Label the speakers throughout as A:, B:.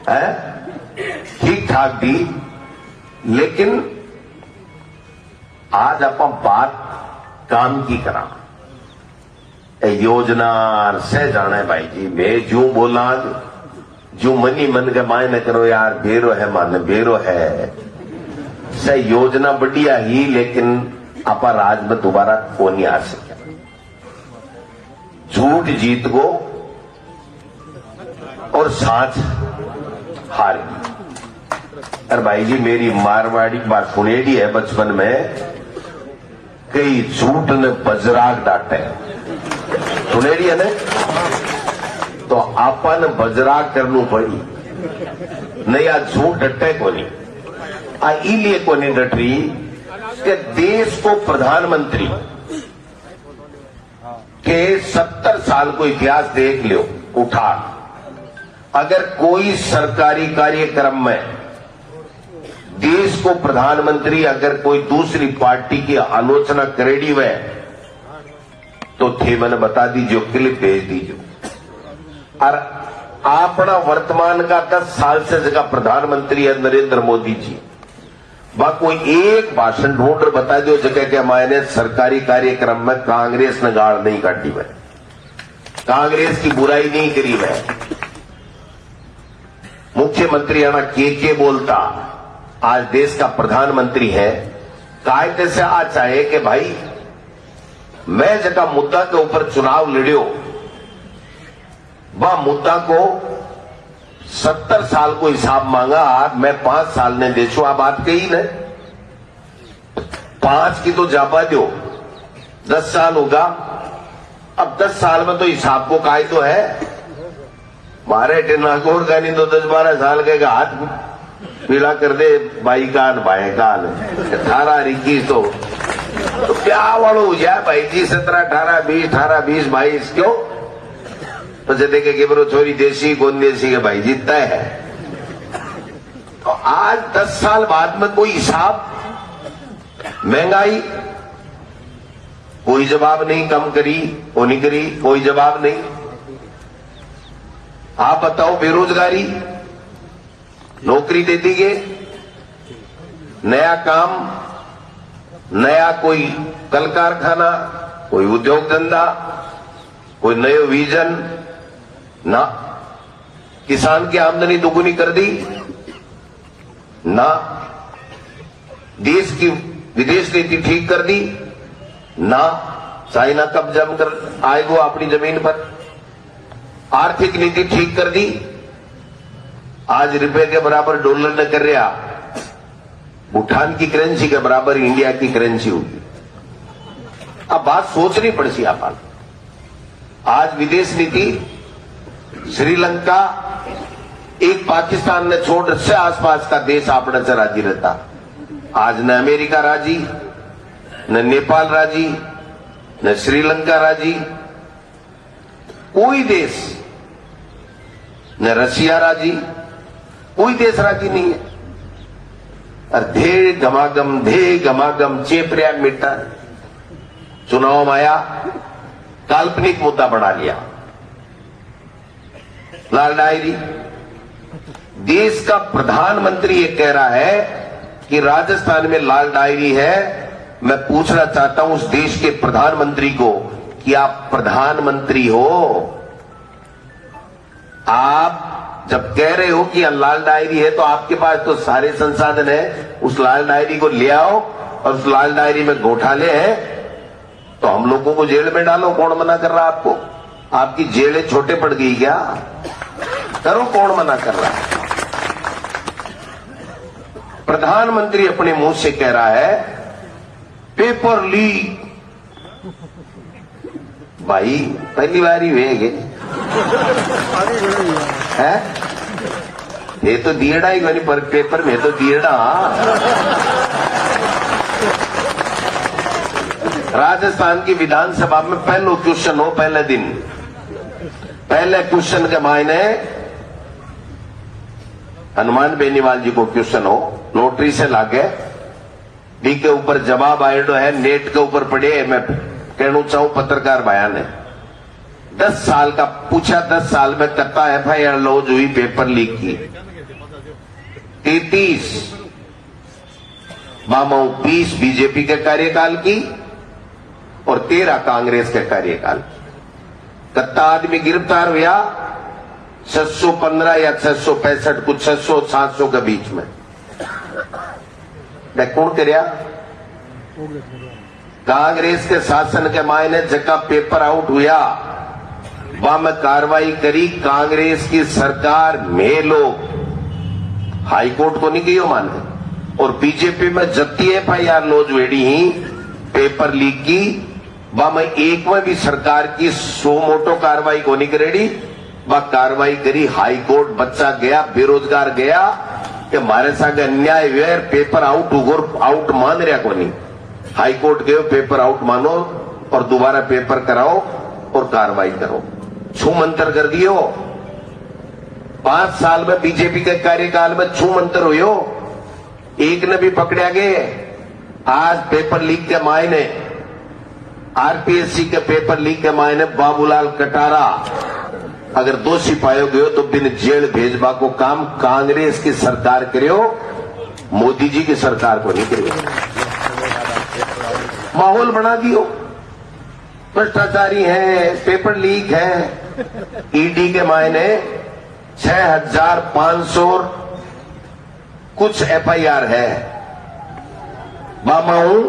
A: है, ठीक ठाक दी। लेकिन आज आप बात काम की करा योजना से जाने भाई जी। मैं जू बोला जो मनी मन के मायने करो यार, बेरो है मान बेरो है से योजना बढ़िया ही, लेकिन आप राज में दोबारा को नहीं आ सके। झूठ जीत गो और साच हार गई। अरे भाई जी मेरी मारवाड़ी की बात सुनेगी है बचपन में, कई झूठ ने बजराग डांटे सुनेगी है ने, तो आपन बजराग करनू पड़ी नहीं। आज झूठ डटे को नहीं, इलिए को नहीं डट रही कि देश को प्रधानमंत्री के 70 साल को इतिहास देख लो उठा। अगर कोई सरकारी कार्यक्रम में देश को प्रधानमंत्री अगर कोई दूसरी पार्टी की आलोचना करेगी वह, तो थे मैंने बता दीजिए, क्लिप भेज दीजिए। और अपना वर्तमान का 10 साल से जगह प्रधानमंत्री है नरेंद्र मोदी जी, वह कोई एक भाषण ढूंढ बता दो जगह के मायने सरकारी कार्यक्रम में कांग्रेस ने गाड़ नहीं काटी वह, कांग्रेस की बुराई नहीं करी वह। मुख्यमंत्री आना के बोलता, आज देश का प्रधानमंत्री है, कायदे से आ चाहे कि भाई मैं जगह मुद्दा के ऊपर चुनाव लड़ियो, वह मुद्दा को 70 साल को हिसाब मांगा, मैं 5 साल ने देखो। आप बात कही न 5 की तो जापा दो, 10 साल होगा। अब 10 साल में तो हिसाब को काय तो है। मारे टेनाकोर का नहीं तो 10-12 साल के हाथ पीला कर दे, बाई कान भाई कान 18-21 तो क्या वालों हो जाए भाई जी। 17-18-20 क्यों तो देखे कि बरो छोरी देशी कौन देशी के भाई जीतता है। तो आज 10 साल बाद में कोई हिसाब, महंगाई कोई जवाब नहीं, कम करी वो नहीं करी कोई जवाब नहीं। आप बताओ बेरोजगारी, नौकरी दे दी गए, नया काम, नया कोई कल कारखाना, कोई उद्योग धंधा, कोई नयो विजन ना। किसान की आमदनी दोगुनी कर दी ना, देश की विदेश नीति ठीक कर दी ना, चाइना कब जम कर आएगा अपनी जमीन पर, आर्थिक नीति ठीक कर दी। आज रुपए के बराबर डॉलर ने कर रहा, भूटान की करेंसी के बराबर इंडिया की करेंसी होगी। अब बात सोचनी पड़ती आप। आज विदेश नीति श्रीलंका एक पाकिस्तान ने छोड़ से आसपास का देश अपने से राजी रहता। आज न अमेरिका राजी, न नेपाल राजी, न श्रीलंका राजी, कोई देश, न रशिया राजी, कोई देश राजी नहीं है। और धे गमागम चेपरिया मिटा चुनाव में आया, काल्पनिक मुद्दा बना लिया। लाल डायरी, देश का प्रधानमंत्री ये कह रहा है कि राजस्थान में लाल डायरी है। मैं पूछना चाहता हूं उस देश के प्रधानमंत्री को कि आप प्रधानमंत्री हो, आप जब कह रहे हो कि लाल डायरी है तो आपके पास तो सारे संसाधन है, उस लाल डायरी को ले आओ और उस लाल डायरी में घोटाले हैं तो हम लोगों को जेल में डालो। कौन मना कर रहा है आपको? आपकी जेलें छोटे पड़ गई क्या? करो, कौन मना कर रहा है? प्रधानमंत्री अपने मुंह से कह रहा है पेपर लीक। भाई पहली बार ही हुए है, ये तो दियड़ा ही नहीं, पर पेपर में तो दियड़ा। राजस्थान की विधानसभा में पहला क्वेश्चन हो, पहले दिन, पहले क्वेश्चन के मायने हनुमान बेनीवाल जी को क्वेश्चन हो, नोटरी से लागे डी के ऊपर जवाब आयो है, नेट के ऊपर पड़े। मैं कहना चाहूं पत्रकार भाया ने 10 साल का पूछा, 10 साल में करता एफआईआर लॉन्च हुई पेपर लीक की। 33 बामाऊ 20 बीजेपी के कार्यकाल की और 13 कांग्रेस के कार्यकाल की। कत्ता आदमी गिरफ्तार हुआ 615 या 665, कुछ 600-700 के बीच में। कौन करया? कांग्रेस के शासन के मायने जगह पेपर आउट हुआ, वहां में कार्रवाई करी कांग्रेस की सरकार में लोग हाईकोर्ट को नहीं गई माने, और बीजेपी में जत्ती FIR लॉज वेड़ी ही पेपर लीक की, वहां में एक में भी सरकार की सो मोटो कार्रवाई को नहीं करेड़ी, वह कार्रवाई करी हाईकोर्ट। बच्चा गया, बेरोजगार गया कि हमारे साथ अन्याय हुआ, पेपर आउट मान रहा को नहीं। हाईकोर्ट गए, पेपर आउट मानो और दोबारा पेपर कराओ और कार्रवाई करो। छू मंतर कर दियो। 5 साल में बीजेपी के कार्यकाल में छू मंतर हुयो, एक ने भी पकड़ा गए। आज पेपर लीक के मायने, RPSC के पेपर लीक के मायने बाबूलाल कटारा अगर दोषी पायो गयो तो बिन जेल भेजबा को काम कांग्रेस की सरकार करियो, मोदी जी की सरकार को नहीं करियो। माहौल बना दियो, भ्रष्टाचारी है, पेपर लीक है। ईडी के मायने 6500 कुछ FIR है। बामाऊ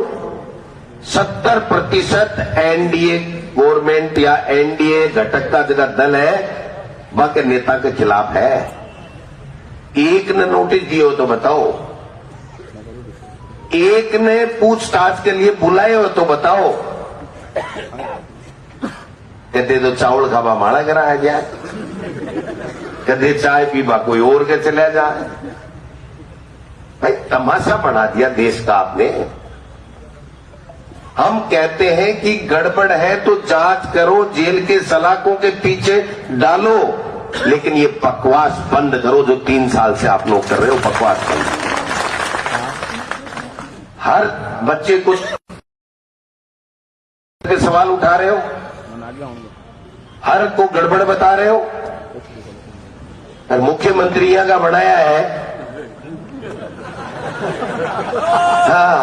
A: 70% NDA गवर्नमेंट या NDA घटक का जगह दल है, वहां के नेता के खिलाफ है। एक ने नोटिस दियो तो बताओ, एक ने पूछताछ के लिए बुलाए हो तो बताओ। कहते तो चावल खाबा माड़ा कराया जाए, कहते चाय पीबा कोई और के चला जाए। भाई तमाशा बना दिया देश का आपने। हम कहते हैं कि गड़बड़ है तो जांच करो, जेल के सलाखों के पीछे डालो, लेकिन ये बकवास बंद करो जो 3 साल से आप लोग कर रहे हो। बकवास बंद। हर बच्चे को सवाल उठा रहे हो, हर को गड़बड़ बता रहे हो। और मुख्यमंत्री यहाँ का बनाया है, हाँ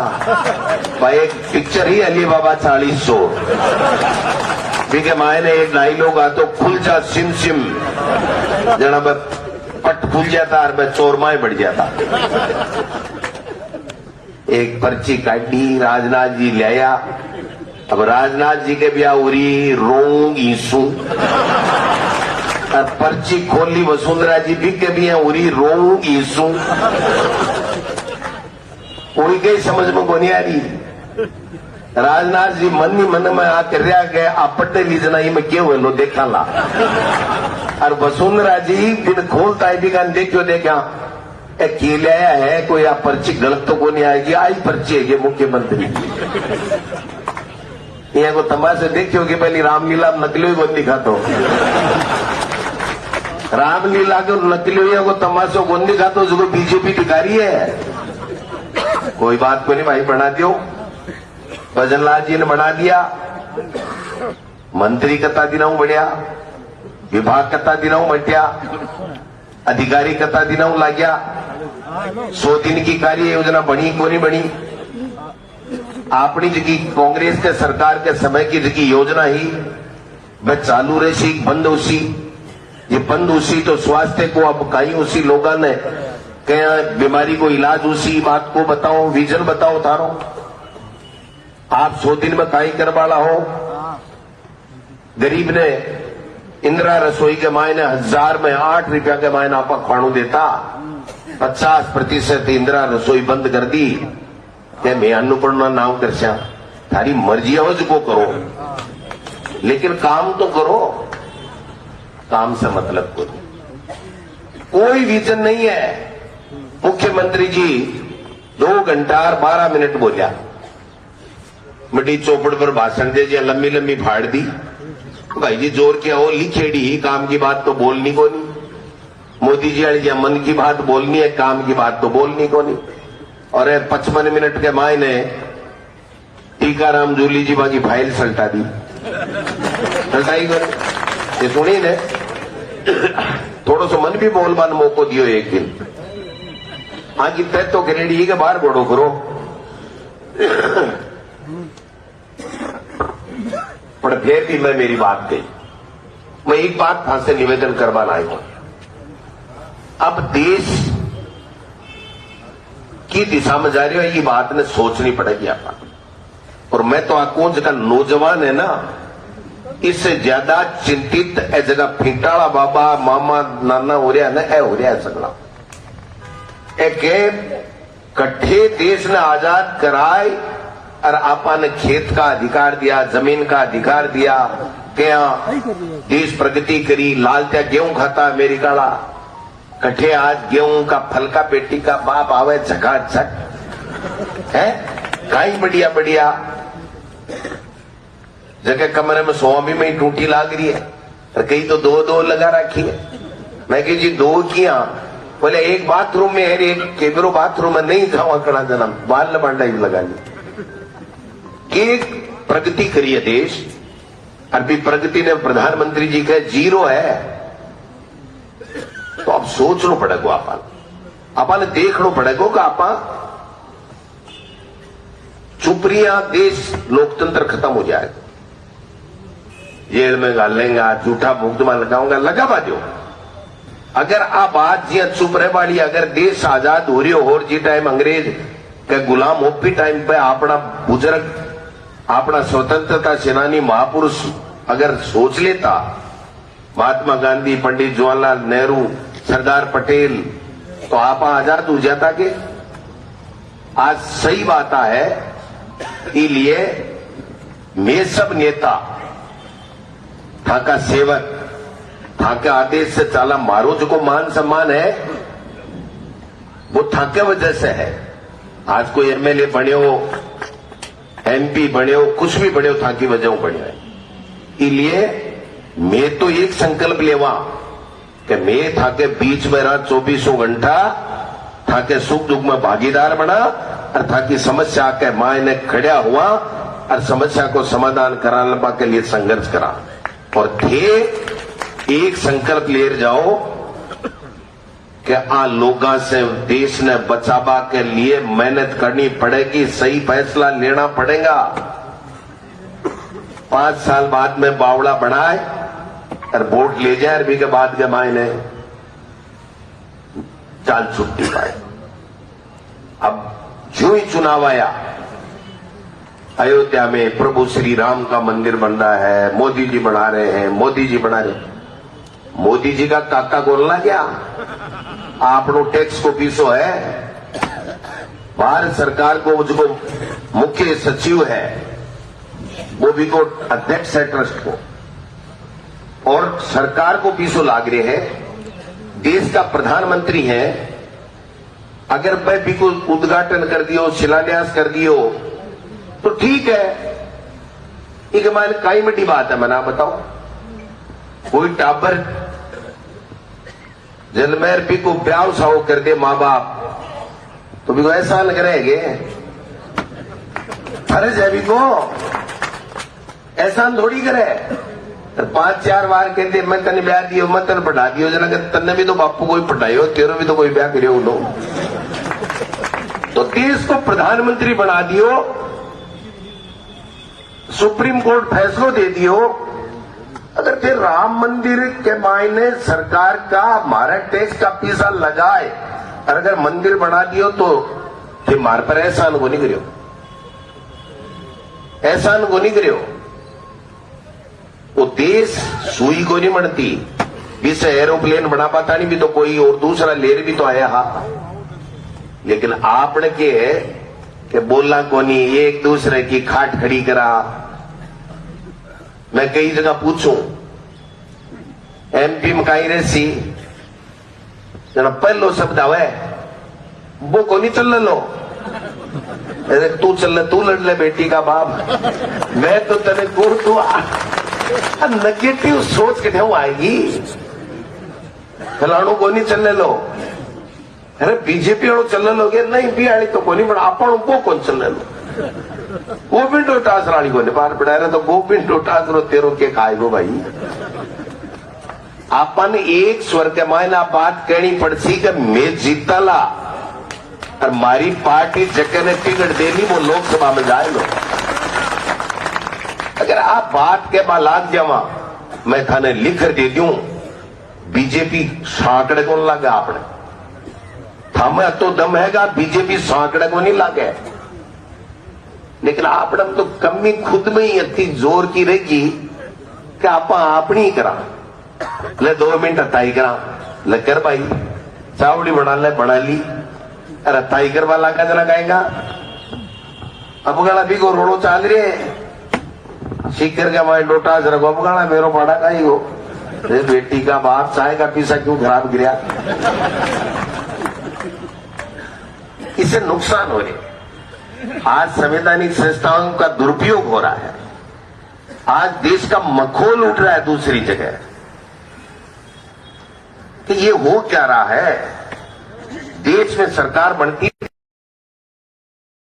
A: भाई, एक पिक्चर ही अली बाबा 4000 ठीक है। मायने एक डायलॉग आ तो खुल जा सिम सिम, जना पट खुल जाता और मैं चोरमाए बढ़ जाता। एक पर्ची काटी, राजनाथ जी ले आया। अब राजनाथ जी के ब्याह उरी रोंग ईसू, और पर्ची खोली वसुंधरा जी भी के भी उरी रोंग ईसू। कोई गई समझ में को नहीं आ रही। राजनाथ जी मन ही मन में आकर रहा गए आपटे लीजना ही में क्यों है लो देखा ला। और वसुंधरा जी बिन खोलता है भी गान देखो देखा के लाया है कोई आप पर्ची गलत तो को नहीं आएगी, आई पर्ची है ये मुख्यमंत्री यहाँ को तमाशे देखियो कि पहले रामलीला नकली को दिखा तो रामलीला को नकली को तमाशो को दिखा तो जो बीजेपी दिखा रही है। कोई बात को नहीं भाई, बना दियो। भजनलाल जी ने बना दिया, मंत्री कता दिनाऊ बढ़िया, विभाग कता दिनाऊ मटिया, अधिकारी कता दिनाऊ लाग्या। 100 दिन की कार्य योजना बनी को नहीं बनी। अपनी जी कांग्रेस के सरकार के समय की जी योजना ही वह चालू रही, बंद उसी, ये बंद उसी तो स्वास्थ्य को अब कहीं उसी लोगों ने क्या बीमारी को इलाज उसी बात को बताओ, विजन बताओ थारो। आप 100 दिन में काई करवाला हो। गरीब ने इंदिरा रसोई के मायने 1000 में 8 रुपया के मायने आपका खाणु देता, 50% इंदिरा रसोई बंद कर दी। क्या मैं अन्नपूर्णा नाम कर श्या, थारी मर्जी अवज को करो, लेकिन काम तो करो। काम से मतलब को कोई विजन नहीं है। मुख्यमंत्री जी 2 घंटा और 12 मिनट बोलिया, बड़ी चौपड़ पर भाषण दे दिया, लंबी लंबी फाड़ दी। भाई जी जोर क्या हो, लिखेड़ी ही काम की बात तो बोलनी को नहीं। मोदी जी अड़ी मन की बात बोलनी है, काम की बात तो बोलनी को नहीं। और 55 मिनट के मायने टीकाराम जूली जी बाकी फाइल सल्टा दी, सल्टाई कर ये सुनी ने। थोड़ा सा मन भी बोलबान मौको दियो एक दिन। आगे तय तो करेडी के बाहर बढ़ो करो पर फिर भी मैं मेरी बात कही। मैं एक बात था से निवेदन करवाना आया हूं। अब देश की दिशा में जा रही है, ये बात ने सोचनी पड़ेगी आप। और मैं तो आंखों जगह नौजवान है ना, इससे ज्यादा चिंतित ए जगह फिंटाड़ा बाबा मामा नाना हो रहा है ना, ए हो रहा है सगला कट्ठे देश ने आजाद कराए और आपा ने खेत का अधिकार दिया, जमीन का अधिकार दिया, क्या देश प्रगति करी, लाल त्या गेहूं खाता अमेरिका ला कट्ठे आज गेहूं का फल का पेटी का बाप आवे झकाझक है, कहीं बढ़िया बढ़िया जगह कमरे में स्वामी में ही टूटी लाग रही है और कहीं तो दो दो लगा रखी है। मैं कही जी दो किया, बोले एक बाथरूम में है, एक केबरो बाथरूम में नहीं जाओ कड़ा जन्म बाल बांडा ही लगा ली। एक प्रगति करी है देश, अभी प्रगति ने प्रधानमंत्री जी का 0 है, तो अब सोचना पड़ेगा आपा ने देखना पड़ेगा कि आपा चुपरिया देश लोकतंत्र खत्म हो जाएगा, जेल में गालेंगा, झूठा भुगतमा लगाऊंगा, लगा बाजो। अगर आप आज जी चुप रहे वाली, अगर देश आजाद हो रही हो और जी टाइम अंग्रेज के गुलाम हो भी टाइम पे अपना बुजुर्ग, अपना स्वतंत्रता सेनानी महापुरुष अगर सोच लेता, महात्मा गांधी, पंडित जवाहरलाल नेहरू, सरदार पटेल, तो आप आजाद हो जाता के। आज सही बात है, इसलिए मैं सब नेता था का सेवक था के आदेश से चाला, मारो जो को मान सम्मान है वो था के वजह से है। आज कोई एमएलए बने हो, एमपी बने हो, कुछ भी बने हो, था की वजह बने है। इसलिए मैं तो एक संकल्प लेवा कि मैं था के बीच में रहा 24 घंटा, था के सुख दुख में भागीदार बना और था की समस्या के मायने खड़ा हुआ और समस्या को समाधान कराने के लिए संघर्ष करा। और थे एक संकल्प ले जाओ कि आ लोगों से देश ने बचावा के लिए मेहनत करनी पड़ेगी, सही फैसला लेना पड़ेगा। 5 साल बाद में बावड़ा बनाए और वोट ले जाए, अरबी के बाद के मायने चाल छुट्टी पाए। अब जो ही चुनाव आया, अयोध्या में प्रभु श्री राम का मंदिर बन रहा है, मोदी जी बना रहे हैं, मोदी जी बना रहे। मोदी जी का काका बोलना क्या, आपनो टैक्स को पीसो है, भारत सरकार को जो मुख्य सचिव है वो भी को अध्यक्ष है ट्रस्ट को, और सरकार को पीसो लाग रहे हैं। देश का प्रधानमंत्री है, अगर मैं भी को उद्घाटन कर दियो, शिलान्यास कर दियो तो ठीक है, एक मान काई मिट्टी बात है। मना बताओ, कोई टाबर जलमेर भी को ब्याह साओ कर दे माँ बाप, तो भी को ऐसा लग रहेगे फर्ज है भी को ऐसा थोड़ी करे। 5-4 बार कहते मैं तने ब्याह दियो, मैं तने पढ़ा दियो, जना तन्ने भी तो बापू कोई पढ़ाई हो, तेरो भी तो कोई ब्याह करियो लो, तो देश को प्रधानमंत्री बना दियो, सुप्रीम कोर्ट फैसलो दे दियो। अगर फिर राम मंदिर के मायने सरकार का हमारा टैक्स का पैसा लगाए और अगर मंदिर बना दियो तो फिर मार पर एहसान को नहीं करियो, एहसान को नहीं करियो। वो देश सुई को नहीं बनती, इसे एरोप्लेन बना पाता नहीं भी तो कोई और दूसरा लेर भी तो आया हा, लेकिन आपने के कि बोलना को नहीं, एक दूसरे की खाट खड़ी करा। मैं कई जगह पूछूं, एमपी में कहीं रहसी जना पहलो शब्द आवे वो को नहीं चल लो, तू चल, तू लड़ ले बेटी का बाप, मैं तो तेरे को तू नेगेटिव सोच के ढेव आएगी, फलाणु को नहीं चलने लो, अरे बीजेपी वालों चलने लोगे नहीं भी आड़ी तो कोनी, बट आपण वो कौन चलने लो, गोविंद टोटास रानी को बाहर बढ़ा रहे तो गोविंद टोटास रो तेरो के खाएगो भाई। आपन एक स्वर के मायना बात कहनी पड़सी कि मैं जीतला और मारी पार्टी जगह ने टिकट दे ली, वो लोकसभा में जाए लो। अगर आप बात के बाद लाग जावा, मैं थाने लिख कर दे दूं, बीजेपी सांकड़े को लगा आपने थामे तो दम हैगा, बीजेपी सांकड़े को नहीं लागे। लेकिन आपने तो कमी खुद में ही इतनी जोर की रहेगी कि आप अपनी करा ले 2 मिनट हताई करा ले कर भाई, चावड़ी बना ले बना ली, अरे हताई कर वाला का जना कहेगा अब गाला भी को रोड़ो चाल रहे शिकर के माए डोटा जरा अब गाला मेरो पड़ा का ही हो बेटी का बाप चाय का पीसा क्यों खराब गिरा। इससे नुकसान हो रहे। आज संवैधानिक संस्थाओं का दुरुपयोग हो रहा है। आज देश का मखौल उठ रहा है दूसरी जगह कि ये हो क्या रहा है। देश में सरकार बनती है,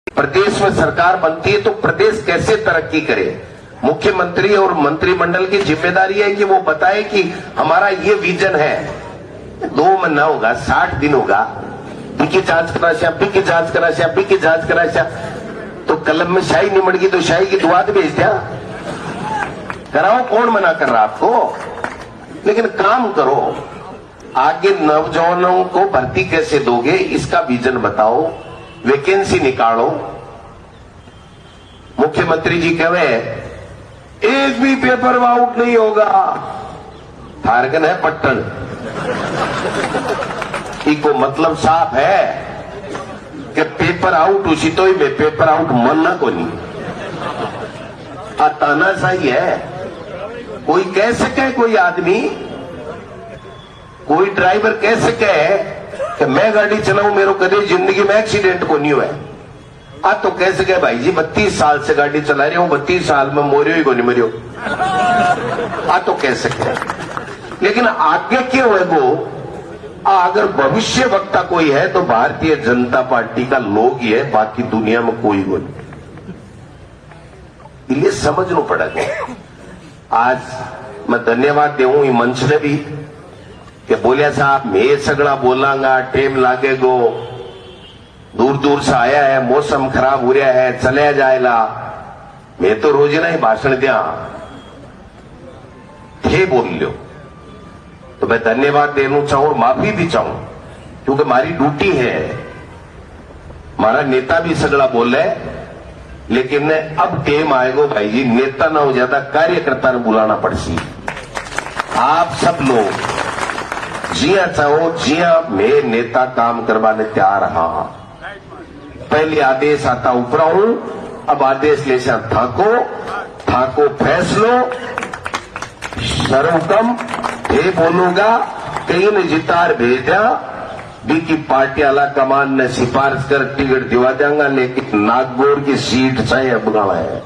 A: प्रदेश में सरकार बनती है तो प्रदेश कैसे तरक्की करे। मुख्यमंत्री और मंत्रिमंडल की जिम्मेदारी है कि वो बताए कि हमारा ये विजन है। 2 महीना होगा, 60 दिन होगा, पी जांच करा श्या, पी जांच करा श्या, पी जांच करा श्या, तो कलम में शाही निमड़ गई तो शाही की दुआ तो भेज दिया कराओ। कौन मना कर रहा आपको, लेकिन काम करो। आगे नौजवानों को भर्ती कैसे दोगे इसका विजन बताओ, वैकेंसी निकालो। मुख्यमंत्री जी कह रहे एक भी पेपर आउट नहीं होगा, थारगन है पट्टन। इको मतलब साफ है कि पेपर आउट उसी तो ही में पेपर आउट मनना को नहीं ताना सही है। कोई कह सके, कोई आदमी, कोई ड्राइवर कह सके कि मैं गाड़ी चलाऊं मेरे कभी जिंदगी में एक्सीडेंट को नहीं हुआ। तो कह सके भाई जी 32 साल से गाड़ी चला रही हूं, 32 साल में मोरियो ही को नहीं मरियो। तो कह सके, लेकिन आगे क्यों है वो। अगर भविष्य वक्ता कोई है तो भारतीय जनता पार्टी का लोग ही है, बाकी दुनिया में कोई वो नहीं। ये समझना पड़ेगा। आज मैं धन्यवाद देऊं ये मंच ने भी कि बोलिया साहब मैं सगड़ा बोलांगा, टेम लागेगो, दूर दूर से आया है, मौसम खराब हो रहा है, चले जाएगा। मैं तो रोज ना ही भाषण दिया थे बोल लो, तो मैं धन्यवाद देना चाहूं और माफी भी चाहूं क्योंकि हमारी ड्यूटी है। हमारा नेता भी सगड़ा बोल रहे, लेकिन अब टेम आएगो भाई जी, नेता ना हो ज्यादा कार्यकर्ता ने बुलाना पड़सी। आप सब लोग जिया चाहो जिया, मैं नेता काम करवाने तैयार हाँ। पहले आदेश आता ऊपर हूं, अब आदेश ले थाको थाको फैसलो सर्वकम ये बोलूंगा। कहीं ने जितार भेज दिया बी की पार्टी वाला कमान ने सिफारिश कर टिकट दिवा देंगा, लेकिन नागौर की सीट चाहिए बगाड़ा है।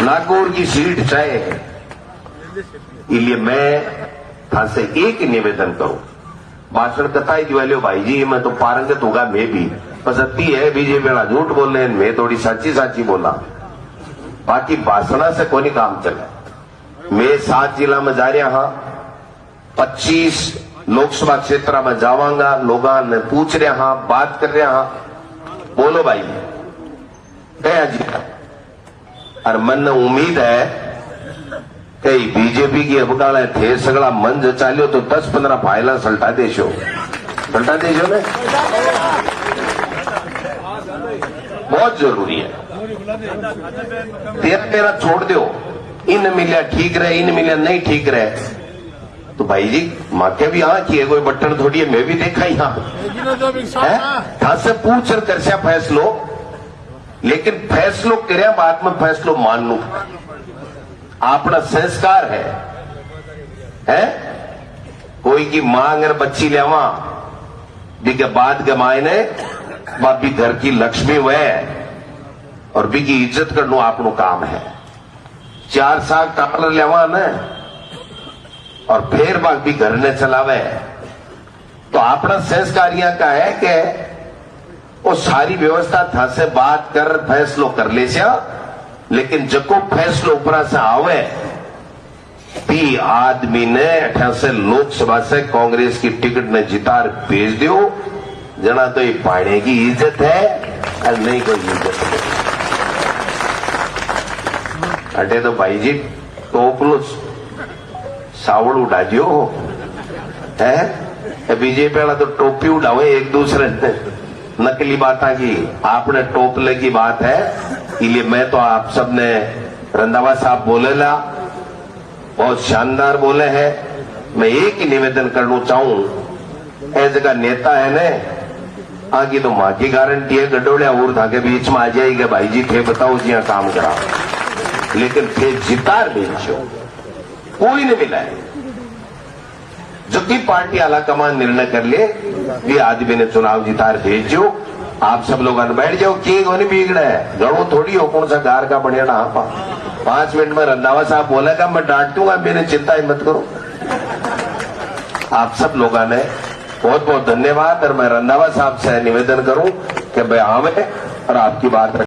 A: नागौर की सीट चाहिए। इसलिए मैं था से एक निवेदन करूं, भाषण कथाई दिवालियो भाई जी मैं तो पारंगत होगा, मैं भी बस अति है बीजेपी वाला झूठ बोल रहे हैं, मैं थोड़ी साची साची बोला, बाकी भाषणा से कोई काम चला। मैं 7 जिला में जा रहा हाँ, 25 लोकसभा क्षेत्र में जावांगा, लोगों ने पूछ रहे हाँ, बात कर रहे हाँ, बोलो भाई गया जी। और मन ने उम्मीद है कई बीजेपी की अबगाड़ा थे सगड़ा मन चालियो तो 10-15 फाइला सल्टा देशो ने बहुत जरूरी है। तेरा छोड़ दो, इन मिलिया ठीक रहे, इन मिलिया नहीं ठीक रहे, तो भाई जी माँ के भी हाँ किए कोई बटन थोड़ी है, मैं भी देखा ही हाँ से पूछ कर से फैसलो, लेकिन फैसलो करे बाद में फैसलो मान लू। अपना संस्कार है? कोई की मां अगर बच्ची लेवा बिके बाद के मायने बापी घर की लक्ष्मी वह और बी की इज्जत करना आपनो काम है। 4 साल टापर लेवा न और फिर बाग भी घर ने चलावे, तो अपना संस्कार यहां का है कि वो सारी व्यवस्था था से बात कर फैसलो कर ले से, लेकिन जको फैसलो ऊपर से आवे ती आदमी ने अठा से लोकसभा से कांग्रेस की टिकट ने जितार भेज दियो। जना तो ये पाने की इज्जत है और नहीं कोई इज्जत नहीं। अटे तो भाई जी टोपलो सावड़ उड़ा दियो है। बीजेपी वाला तो टोपी उड़ावे एक दूसरे ने, नकली बात की आपने टोपले की बात है। इसलिए मैं तो आप सब ने रंधावा साहब बोलेला बहुत शानदार बोले हैं। मैं एक ही निवेदन करना चाहूं, ऐसे का नेता है ने आगे तो मां की गारंटी है गडोलिया और था के बीच में आ जाएगी भाई जी थे बताओ जी काम करा, लेकिन थे जितार भेजो कोई नहीं मिला है। जो की पार्टी आला कमान निर्णय कर ले ये आदमी ने चुनाव जितार भेजो। आप सब लोग बैठ जाओ की नहीं बिगड़ा है, गड़ो थोड़ी हो कौन सा गार का बढ़िया ना 5 मिनट में रंधावा साहब बोलेगा मैं डांट दूंगा, मेरी चिंता ही मत करो। आप सब लोगों ने बहुत बहुत धन्यवाद। और मैं रंधावा साहब से निवेदन करूं कि भाई हमें और आपकी बात